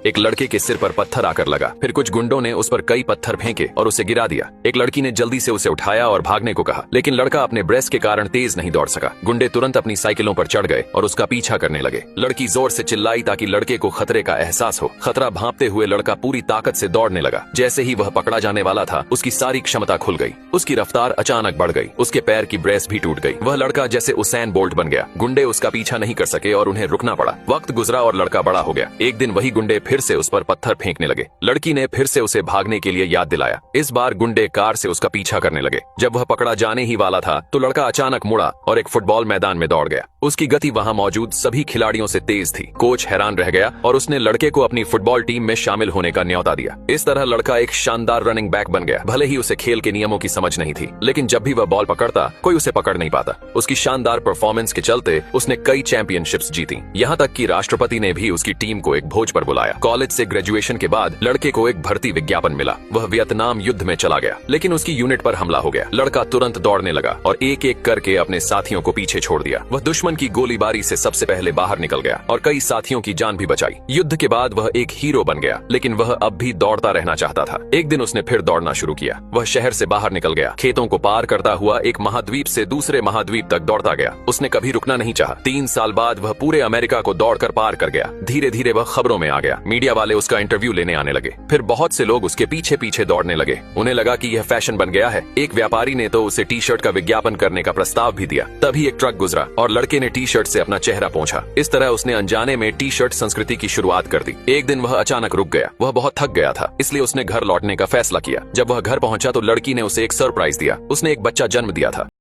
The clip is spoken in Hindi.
एक लड़के के सिर पर पत्थर आकर लगा। फिर कुछ गुंडों ने उस पर कई पत्थर फेंके और उसे गिरा दिया। एक लड़की ने जल्दी से उसे उठाया और भागने को कहा, लेकिन लड़का अपने ब्रेस्ट के कारण तेज नहीं दौड़ सका। गुंडे तुरंत अपनी साइकिलों पर चढ़ गए और उसका पीछा करने लगे। लड़की जोर से चिल्लाई ताकि लड़के को खतरे का एहसास हो। खतरा भांपते हुए लड़का पूरी ताकत से दौड़ने लगा। जैसे ही वह पकड़ा जाने वाला था, उसकी सारी क्षमता खुल गई। उसकी रफ्तार अचानक बढ़ गई। उसके पैर की ब्रेस भी टूट गई। वह लड़का जैसे उसैन बोल्ट बन गया। गुंडे उसका पीछा नहीं कर सके और उन्हें रुकना पड़ा। वक्त गुजरा और लड़का बड़ा हो गया। एक दिन वही गुंडे फिर से उस पर पत्थर फेंकने लगे। लड़की ने फिर से उसे भागने के लिए याद दिलाया। इस बार गुंडे कार से उसका पीछा करने लगे। जब वह पकड़ा जाने ही वाला था तो लड़का अचानक मुड़ा और एक फुटबॉल मैदान में दौड़ गया। उसकी गति वहां मौजूद सभी खिलाड़ियों से तेज थी। कोच हैरान रह गया और उसने लड़के को अपनी फुटबॉल टीम में शामिल होने का न्योता दिया। इस तरह लड़का एक शानदार रनिंग बैक बन गया। भले ही उसे खेल के नियमों की समझ नहीं थी, लेकिन जब भी वह बॉल पकड़ता कोई उसे पकड़ नहीं पाता। उसकी शानदार परफॉर्मेंस के चलते उसने कई चैंपियनशिप्स जीती। यहाँ तक कि राष्ट्रपति ने भी उसकी टीम को एक भोज पर बुलाया। कॉलेज से ग्रेजुएशन के बाद लड़के को एक भर्ती विज्ञापन मिला। वह वियतनाम युद्ध में चला गया, लेकिन उसकी यूनिट पर हमला हो गया। लड़का तुरंत दौड़ने लगा और एक एक करके अपने साथियों को पीछे छोड़ दिया। वह दुश्मन की गोलीबारी से सबसे पहले बाहर निकल गया और कई साथियों की जान भी बचाई। युद्ध के बाद वह एक हीरो बन गया, लेकिन वह अब भी दौड़ता रहना चाहता था। एक दिन उसने फिर दौड़ना शुरू किया। वह शहर से बाहर निकल गया, खेतों को पार करता हुआ एक महाद्वीप से दूसरे महाद्वीप तक दौड़ता गया। उसने कभी रुकना नहीं चाहा। 3 साल बाद वह पूरे अमेरिका को दौड़कर पार कर गया। धीरे धीरे वह खबरों में आ गया। मीडिया वाले उसका इंटरव्यू लेने आने लगे। फिर बहुत से लोग उसके पीछे पीछे दौड़ने लगे। उन्हें लगा कि यह फैशन बन गया है। एक व्यापारी ने तो उसे टी शर्ट का विज्ञापन करने का प्रस्ताव भी दिया। तभी एक ट्रक गुजरा और लड़के ने टी शर्ट से अपना चेहरा पोंछा। इस तरह उसने अनजाने में टी शर्ट संस्कृति की शुरुआत कर दी। एक दिन वह अचानक रुक गया। वह बहुत थक गया था, इसलिए उसने घर लौटने का फैसला किया। जब वह घर पहुंचा तो लड़की ने उसे एक सरप्राइज दिया। उसने एक बच्चा जन्म दिया था।